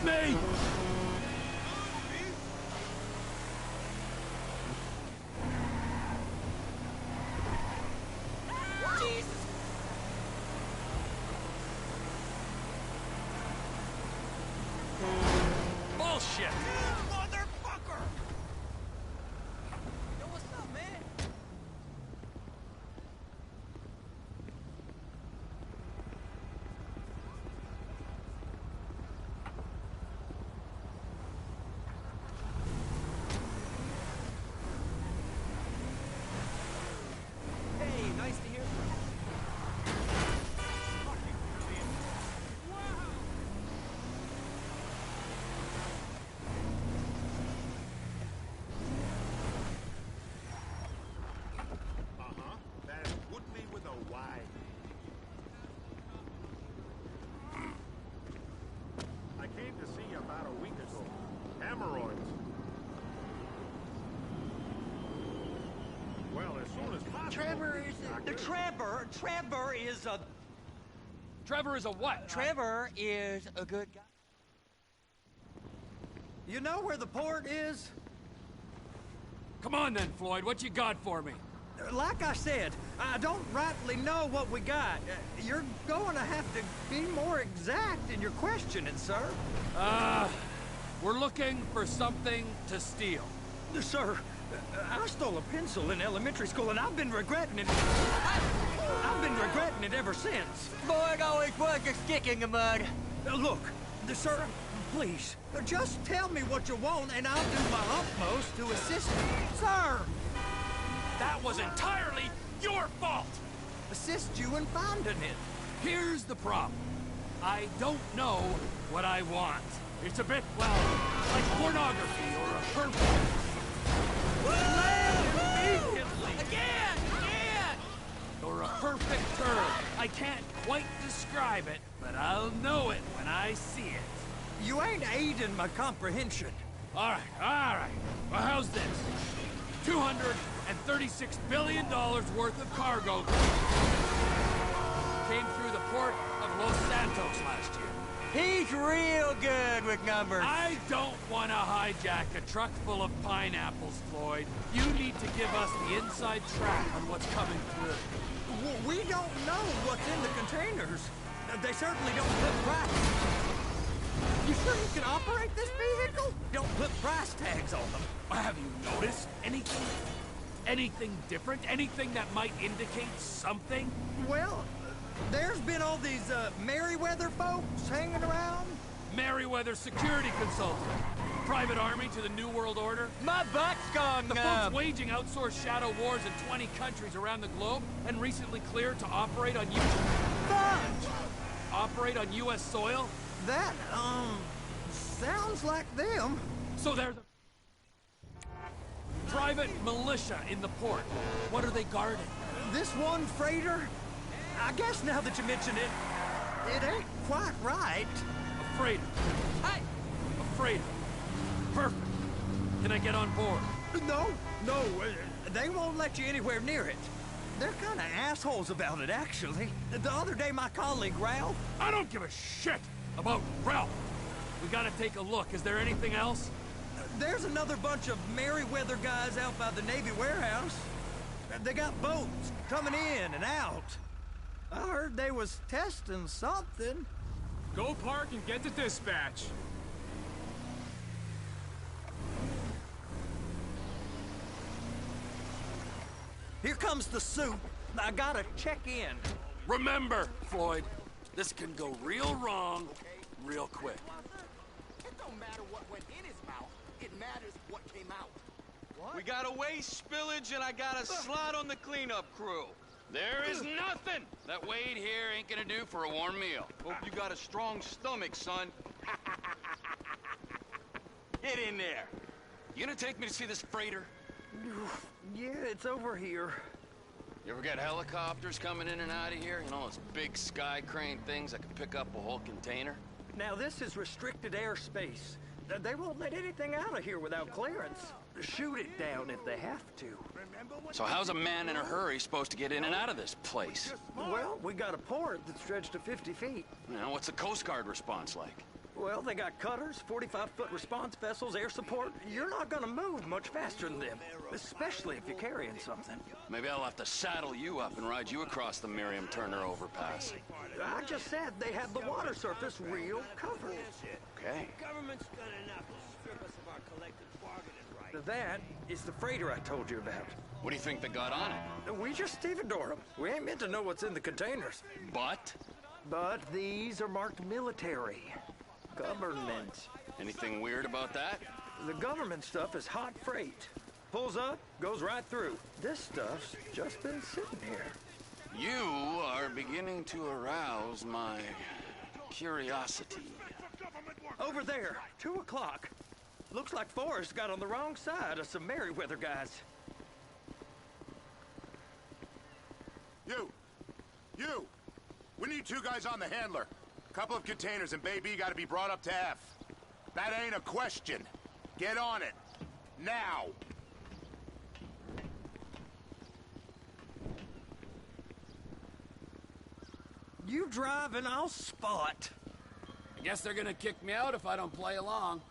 Me! Jesus! Bullshit! Motherfucker! Yo, what's up, man? Hey, nice to hear from you. Fucking brilliant. Wow! Uh-huh. That's Woodley with a Y. I came to see you about a week ago. Hemorrhoids. Well, as soon as possible. Trevor is Trevor is a what? Trevor is a good guy. You know where the port is? Come on then, Floyd. What you got for me? Like I said, I don't rightly know what we got. You're going to have to be more exact in your questioning, sir. We're looking for something to steal. Sir, I stole a pencil in elementary school, and I've been regretting it. I've been regretting it ever since. Boy, it always was a stick in the mud. Look, sir, please, just tell me what you want, and I'll do my utmost to assist you. Sir! That was entirely your fault! Assist you in finding it. Here's the problem. I don't know what I want. It's a bit, well, like pornography or a pervert. Again! Or a perfect turn. I can't quite describe it, but I'll know it when I see it. You ain't aiding my comprehension. All right. Well, how's this? $236 billion worth of cargo came through the port of Los Santos last year. He's real good with numbers. I don't want to hijack a truck full of pineapples, Floyd. You need to give us the inside track on what's coming through. We don't know what's in the containers. They certainly don't put price. You sure you can operate this vehicle? Don't put price tags on them. Have you noticed anything different? Anything that might indicate something? Well, there's been all these Merryweather folks hanging around. Merryweather security consultant. Private army to the New World Order. My butt's gone The folks waging outsourced shadow wars in 20 countries around the globe and recently cleared to operate on U.S. soil? That, sounds like them. So they're the private militia in the port. What are they guarding? This one freighter? I guess now that you mention it, it ain't quite right. A freighter. Hey! A freighter. Perfect. Can I get on board? No, they won't let you anywhere near it. They're kind of assholes about it, actually. The other day, my colleague, Ralph... I don't give a shit about Ralph. We gotta take a look. Is there anything else? There's another bunch of Merryweather guys out by the Navy warehouse. They got boats coming in and out. I heard they was testing something. Go park and get to dispatch. Here comes the suit. I gotta check in. Remember, Floyd, this can go real wrong real quick. It don't matter what went in his mouth. It matters what came out. What? We got a waste spillage and I got a slot on the cleanup crew. There is nothing that Wade here ain't gonna do for a warm meal. Hope you got a strong stomach, son. Get in there. You gonna take me to see this freighter? Yeah, it's over here. You ever got helicopters coming in and out of here? You know, those big sky crane things that can pick up a whole container? Now, this is restricted airspace. They won't let anything out of here without clearance. Shoot it down if they have to. So how's a man in a hurry supposed to get in and out of this place? Well, we got a port that stretched to 50 feet. Now, what's the Coast Guard response like? Well, they got cutters, 45-foot response vessels, air support. You're not gonna move much faster than them, especially if you're carrying something. Maybe I'll have to saddle you up and ride you across the Miriam Turner overpass. I just said they have the water surface real covered. Okay. Government's done enough to strip us of our collective bargaining rights. That is the freighter I told you about. What do you think they got on it? We just stevedore them. We ain't meant to know what's in the containers. But? But these are marked military. Government. Anything weird about that? The government stuff is hot freight. Pulls up, goes right through. This stuff's just been sitting here. You are beginning to arouse my curiosity. Over there, 2 o'clock. Looks like Forrest got on the wrong side of some Merryweather guys. You! We need 2 guys on the handler. Couple of containers and Baby gotta be brought up to F. That ain't a question. Get on it. Now! You drive and I'll spot. I guess they're gonna kick me out if I don't play along.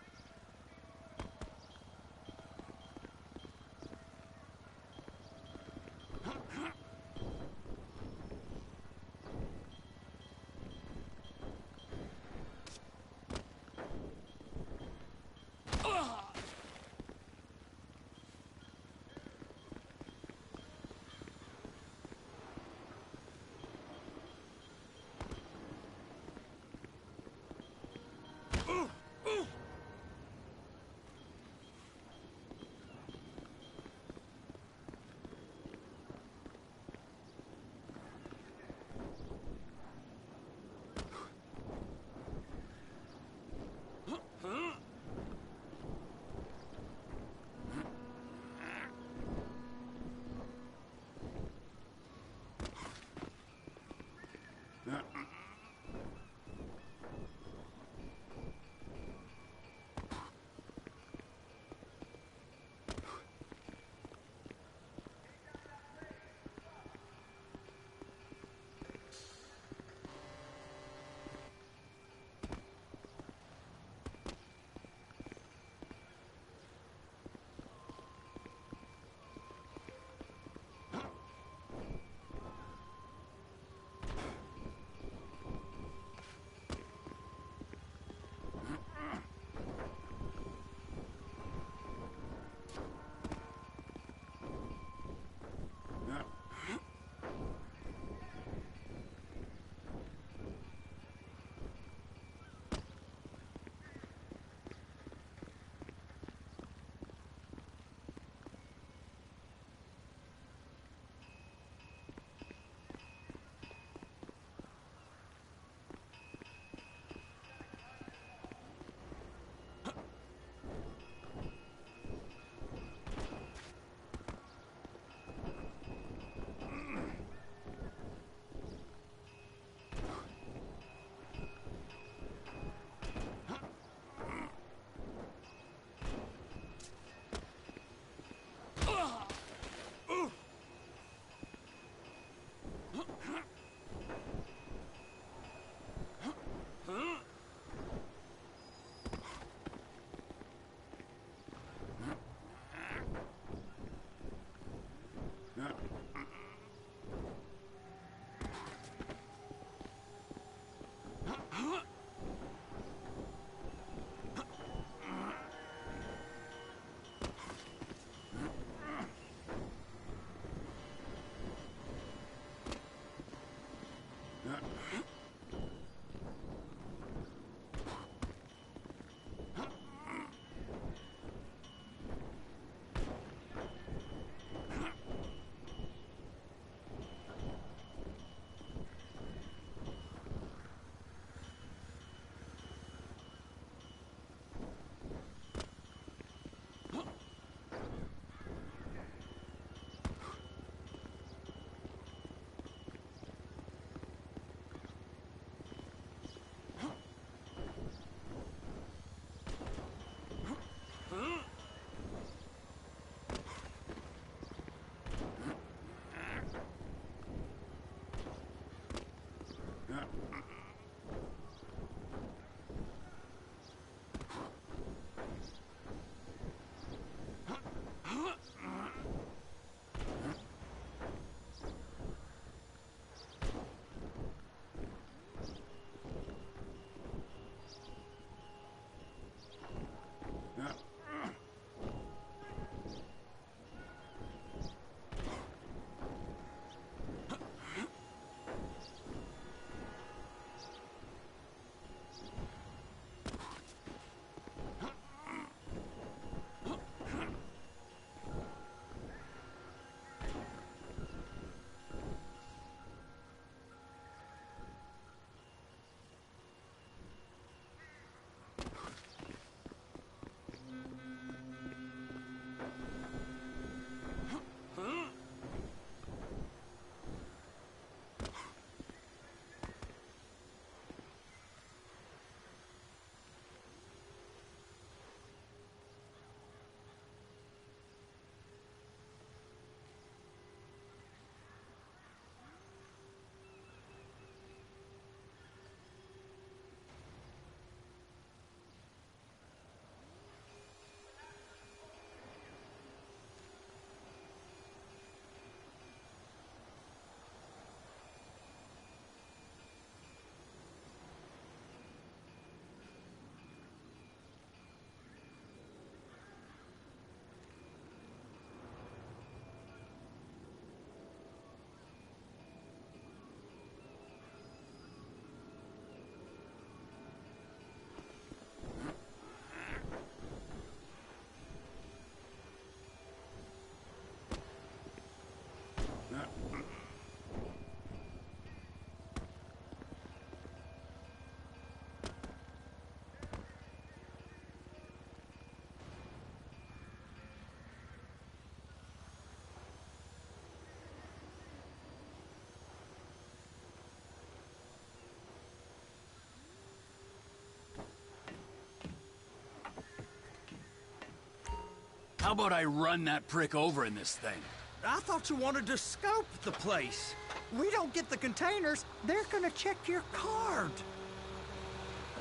How about I run that prick over in this thing? I thought you wanted to scope the place. We don't get the containers, they're gonna check your card.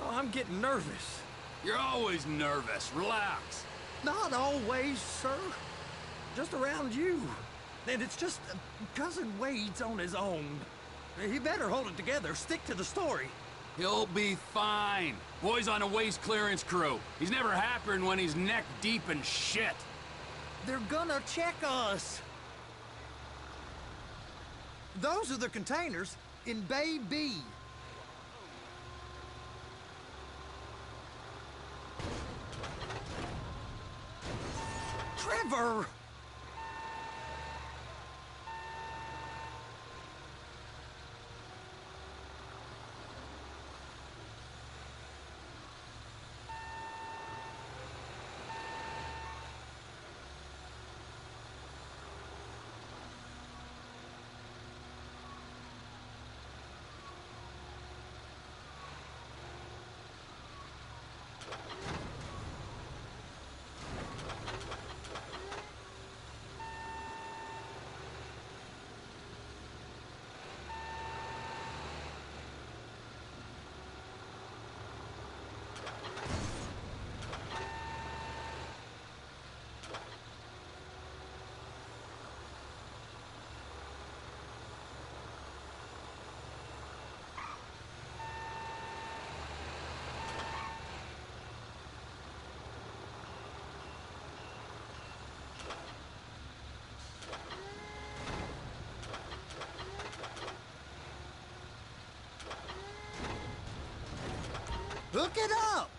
Oh, I'm getting nervous. You're always nervous. Relax. Not always, sir. Just around you. And it's just Cousin Wade's on his own. He better hold it together, stick to the story. He'll be fine. Boy's on a waste clearance crew. He's never happier when he's neck deep in shit. They're gonna check us. Those are the containers in Bay B. Trevor! Hook it up!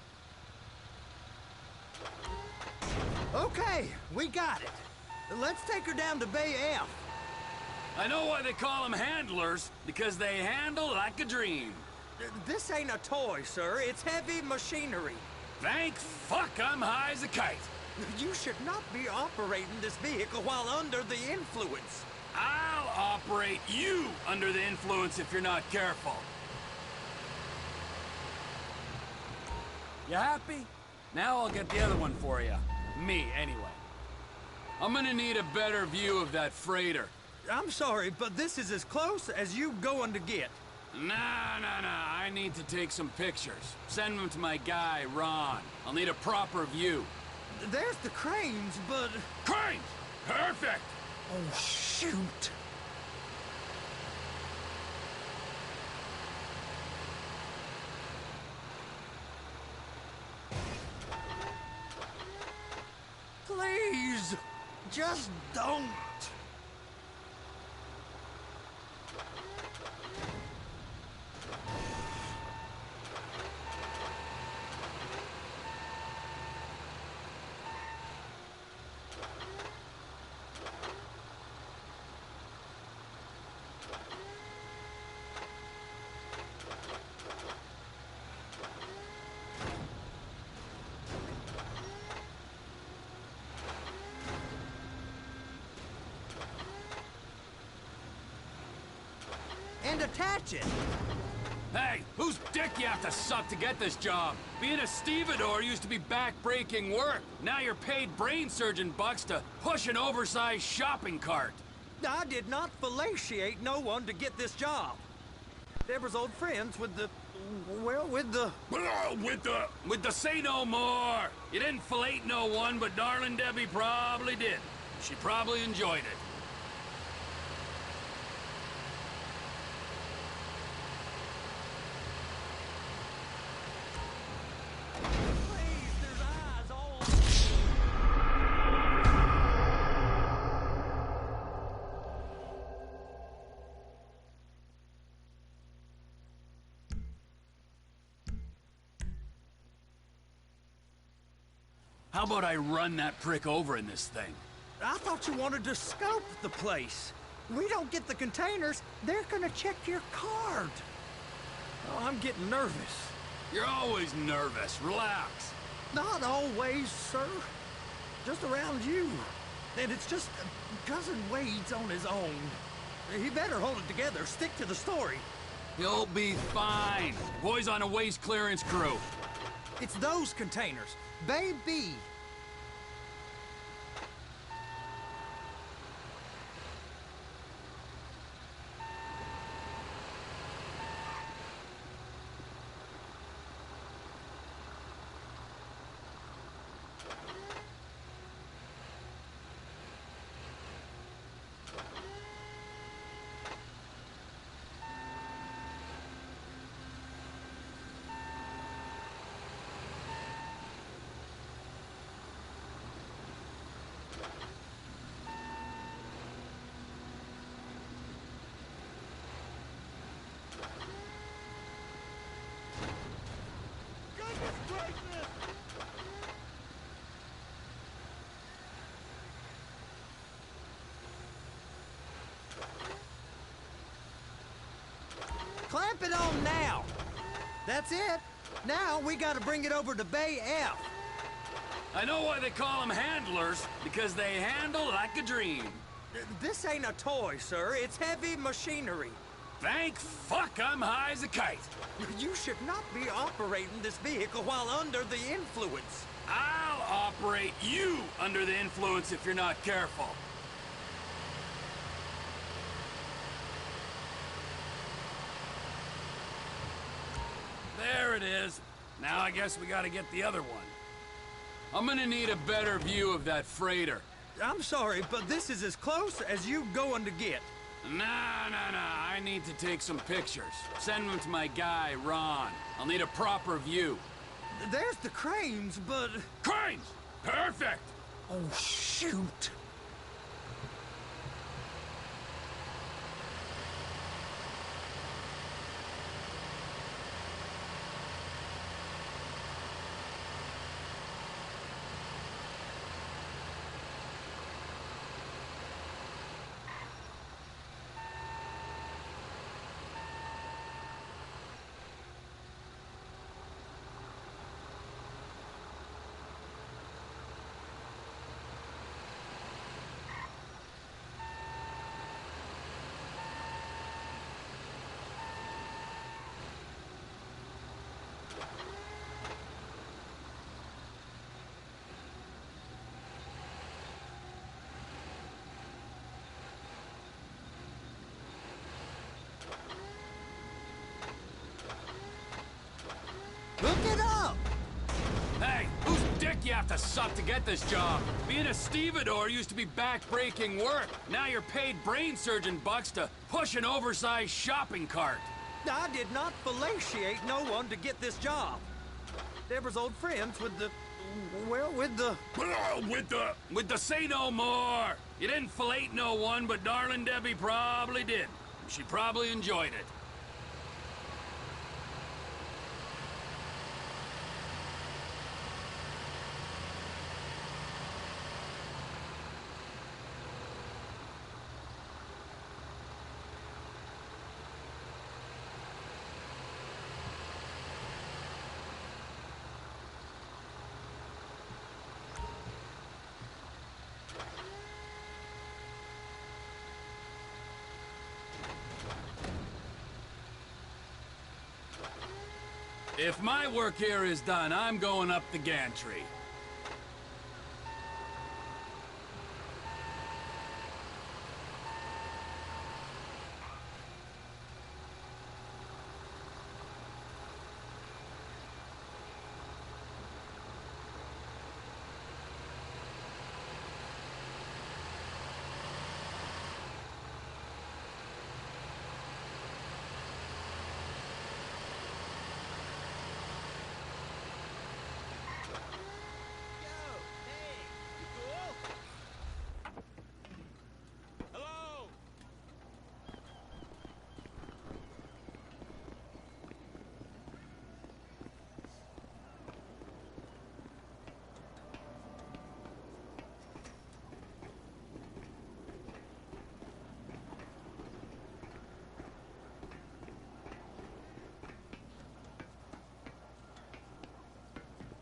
Okay, we got it. Let's take her down to Bay F. I know why they call them handlers, because they handle like a dream. This ain't a toy, sir. It's heavy machinery. Thank fuck I'm high as a kite. You should not be operating this vehicle while under the influence. I'll operate you under the influence if you're not careful. You happy? Now I'll get the other one for you. Me, anyway. I'm gonna need a better view of that freighter. I'm sorry, but this is as close as you going to get. Nah. I need to take some pictures. Send them to my guy, Ron. I'll need a proper view. There's the cranes, but... Cranes! Perfect! Oh, shoot. Please, just don't. And attach it. Hey, whose dick you have to suck to get this job? Being a stevedore used to be back-breaking work. Now you're paid brain surgeon bucks to push an oversized shopping cart. I did not fellatiate no one to get this job. Deborah's old friends with the... well, with the... With the say no more. You didn't fillet no one, but darling Debbie probably did. She probably enjoyed it. Please, there's eyes all... How about I run that prick over in this thing? I thought you wanted to scope the place. We don't get the containers, they're gonna check your card. Oh, I'm getting nervous. You're always nervous. Relax. Not always, sir. Just around you. And it's just Cousin Wade's on his own. He better hold it together, stick to the story. He'll be fine. Boy's on a waste clearance crew. It's those containers. Bay B. Strap it on now. That's it. Now we gotta bring it over to Bay F. I know why they call them handlers, because they handle like a dream. This ain't a toy, sir. It's heavy machinery. Thank fuck I'm high as a kite. You should not be operating this vehicle while under the influence. I'll operate you under the influence if you're not careful. There it is. Now I guess we gotta get the other one. I'm gonna need a better view of that freighter. I'm sorry, but this is as close as you going to get. Nah. I need to take some pictures. Send them to my guy, Ron. I'll need a proper view. There's the cranes, but... Cranes! Perfect! Oh, shoot. Look it up! Hey, whose dick you have to suck to get this job? Being a stevedore used to be back-breaking work. Now you're paid brain surgeon bucks to push an oversized shopping cart. I did not fellatiate no one to get this job. Deborah's old friends with the... well, with the... With the say no more. You didn't fillet no one, but darling Debbie probably did. She probably enjoyed it. If my work here is done, I'm going up the gantry.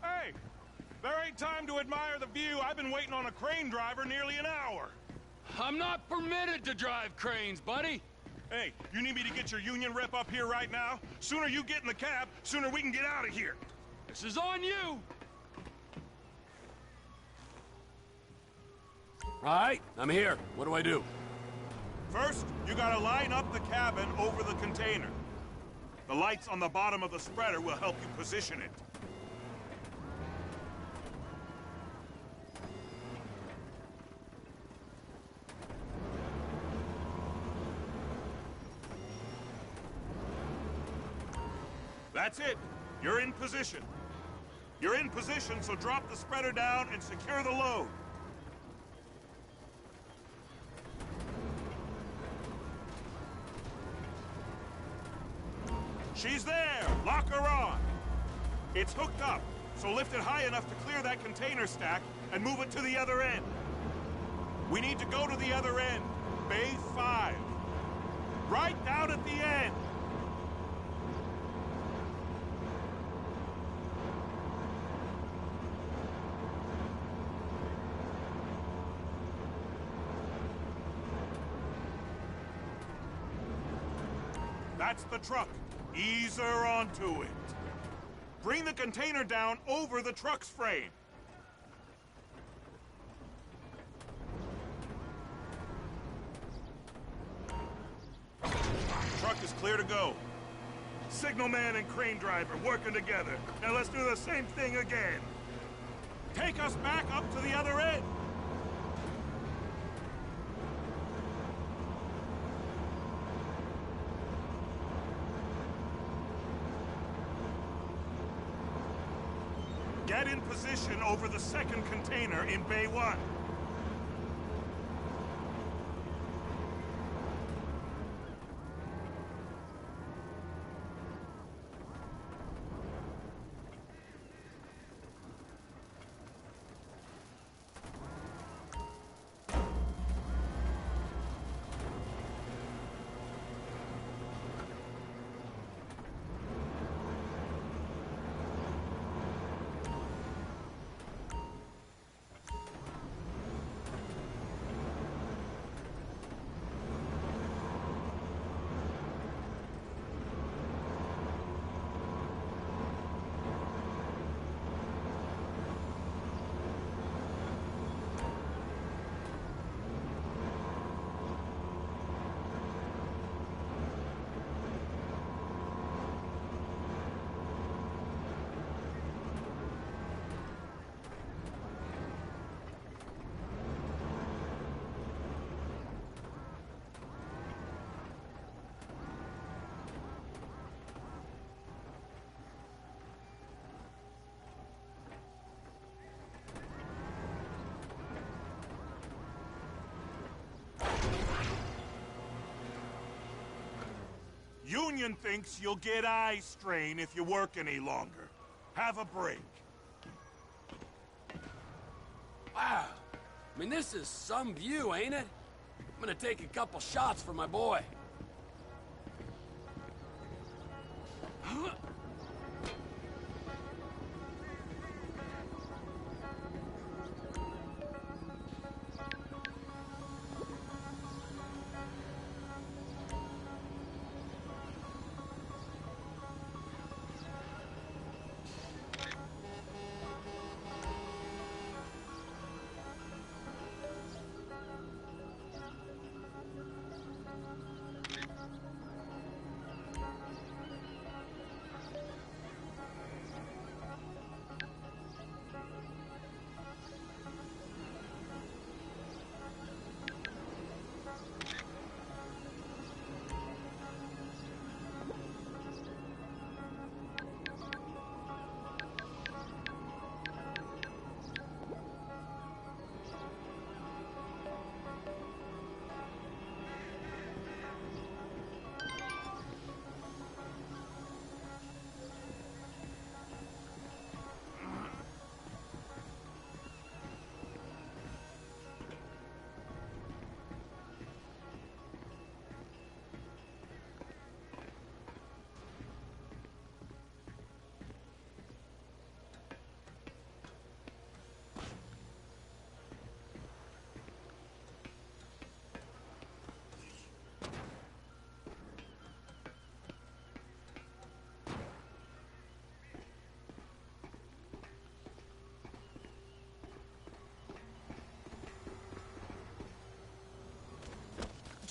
Hey, there ain't time to admire the view. I've been waiting on a crane driver nearly an hour. I'm not permitted to drive cranes, buddy. Hey, you need me to get your union rep up here right now? Sooner you get in the cab, sooner we can get out of here. This is on you. All right, I'm here. What do I do? First, you gotta line up the cabin over the container. The lights on the bottom of the spreader will help you position it. That's it. You're in position. You're in position, so drop the spreader down and secure the load. She's there! Lock her on! It's hooked up, so lift it high enough to clear that container stack and move it to the other end. We need to go to the other end. Bay 5. Right down at the end. That's the truck. Ease her onto it. Bring the container down over the truck's frame. Truck is clear to go. Signalman and crane driver working together. Now let's do the same thing again. Take us back up to the other end. Get in position over the second container in Bay 1. Union thinks you'll get eye strain if you work any longer. Have a break. Wow. I mean, this is some view, ain't it? I'm gonna take a couple shots for my boy.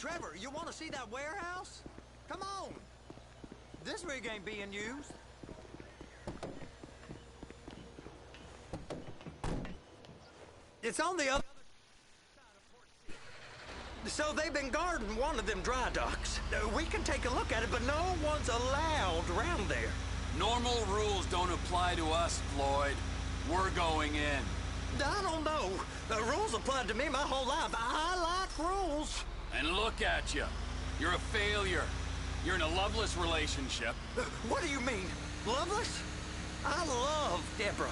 Trevor, you want to see that warehouse? Come on. This rig ain't being used. It's on the other side of so they've been guarding one of them dry docks. We can take a look at it, but no one's allowed around there. Normal rules don't apply to us, Floyd. We're going in. I don't know. The rules applied to me my whole life. I like rules. And look at you. You're a failure. You're in a loveless relationship. What do you mean? Loveless? I love Deborah.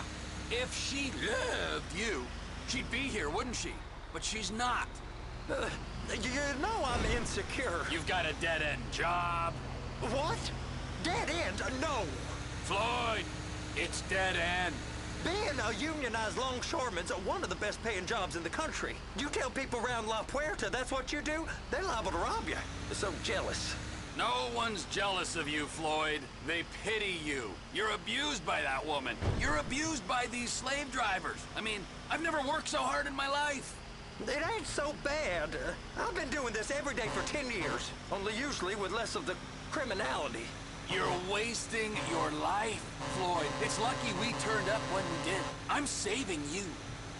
If she loved you, she'd be here, wouldn't she? But she's not. You know I'm insecure. You've got a dead-end job. What? Dead end? No. Floyd, it's dead end. Being a unionized longshoreman's one of the best paying jobs in the country. You tell people around La Puerta that's what you do, they're liable to rob you. They're so jealous. No one's jealous of you, Floyd. They pity you. You're abused by that woman. You're abused by these slave drivers. I mean, I've never worked so hard in my life. It ain't so bad. I've been doing this every day for 10 years, only usually with less of the criminality. You're wasting your life, Floyd. It's lucky we turned up when we did. I'm saving you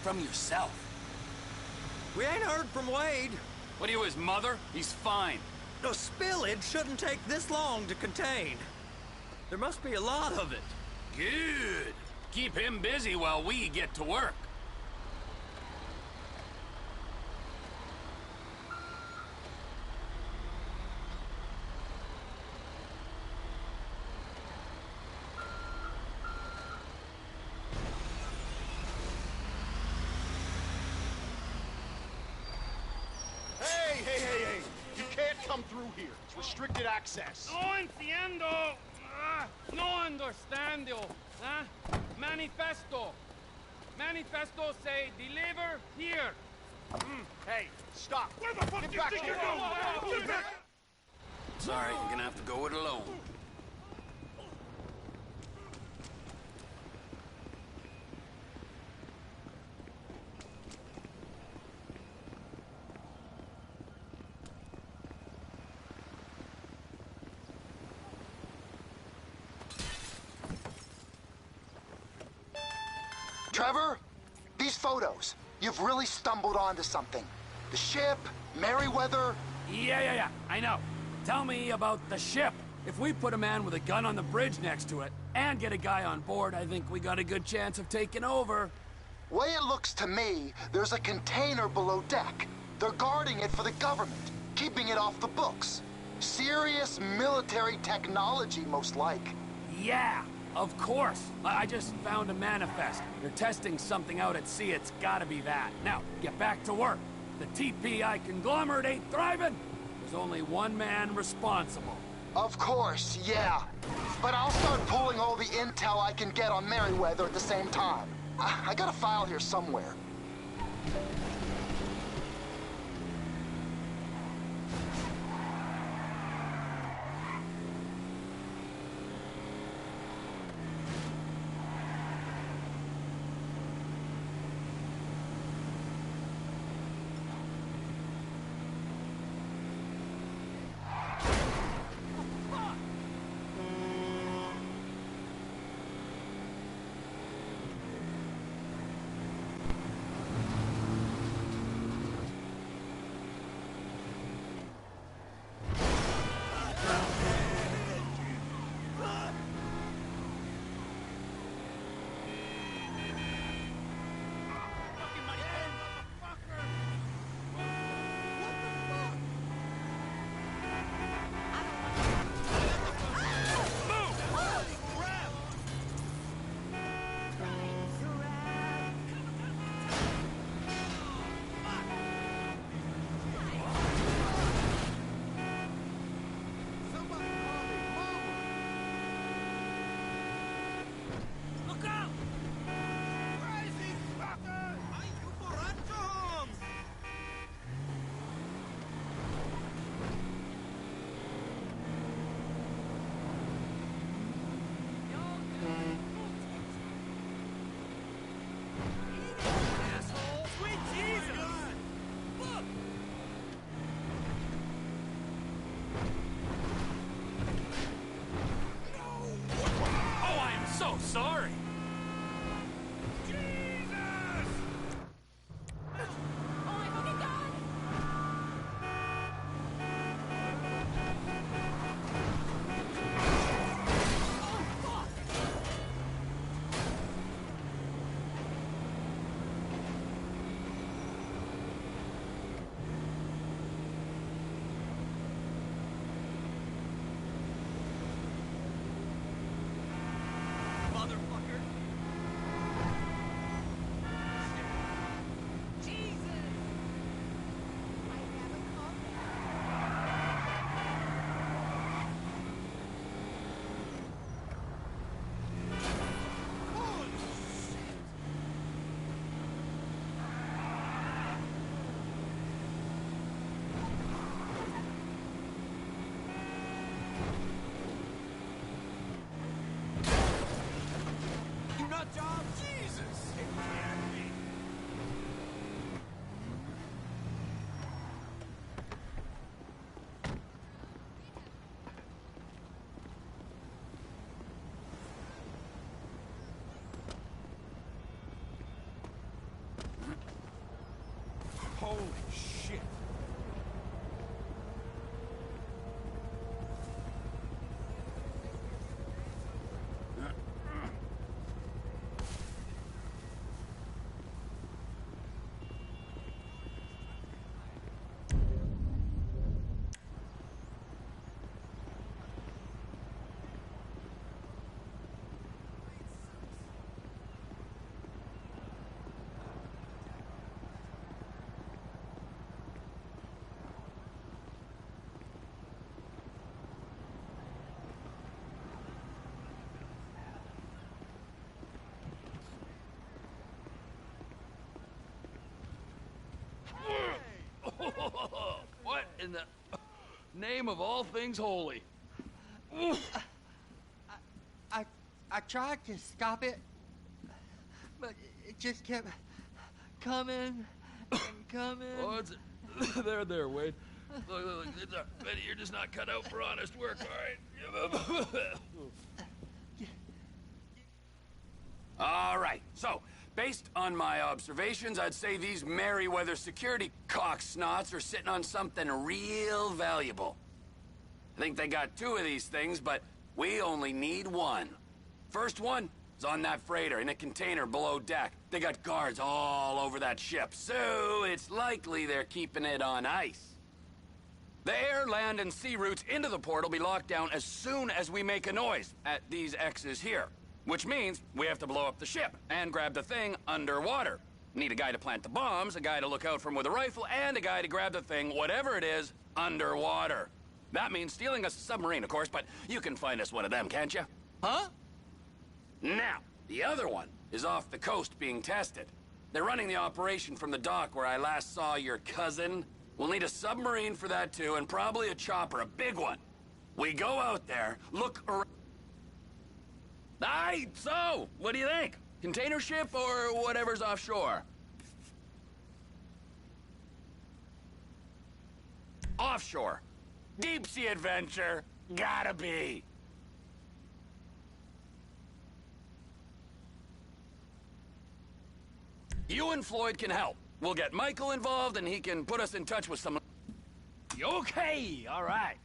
from yourself. We ain't heard from Wade. What are you, his mother? He's fine. The spillage shouldn't take this long to contain. There must be a lot of it. Good. Keep him busy while we get to work. Hey! You can't come through here. It's restricted access. No entiendo. No understando. Manifesto. Manifesto say deliver here. Hey, stop. Where the fuck do you think you're going? Sorry, you're gonna have to go it alone. Trevor, these photos, you've really stumbled onto something. The ship, Merryweather. Yeah, I know. Tell me about the ship. If we put a man with a gun on the bridge next to it and get a guy on board, I think we got a good chance of taking over. Way it looks to me, there's a container below deck. They're guarding it for the government, keeping it off the books. Serious military technology, most like. Yeah, of course. I just found a manifest. They're testing something out at sea. It's gotta be that. Now, get back to work. The TPI conglomerate ain't thriving. There's only one man responsible. Of course, yeah. But I'll start pulling all the intel I can get on Merryweather at the same time. I got a file here somewhere. Sorry. job? Jesus! It can't be. Holy shit. What in the name of all things holy? I tried to stop it, but it just kept coming and coming. Oh, it's there, Wade. Look, Betty, you're just not cut out for honest work, all right? All right, so, based on my observations, I'd say these Merryweather security cocksnots are sitting on something real valuable. I think they got 2 of these things, but we only need 1. First one is on that freighter in a container below deck. They got guards all over that ship, so it's likely they're keeping it on ice. The air, land, and sea routes into the port will be locked down as soon as we make a noise at these X's here. Which means we have to blow up the ship and grab the thing underwater. Need a guy to plant the bombs, a guy to look out for him with a rifle, and a guy to grab the thing, whatever it is, underwater. That means stealing us a submarine, of course, but you can find us one of them, can't you? Huh? Now, the other one is off the coast being tested. They're running the operation from the dock where I last saw your cousin. We'll need a submarine for that too, and probably a chopper, a big one. We go out there, look around. Aye, so, what do you think? Container ship or whatever's offshore? Offshore. Deep sea adventure. Gotta be. You and Floyd can help. We'll get Michael involved and he can put us in touch with some... Okay, all right.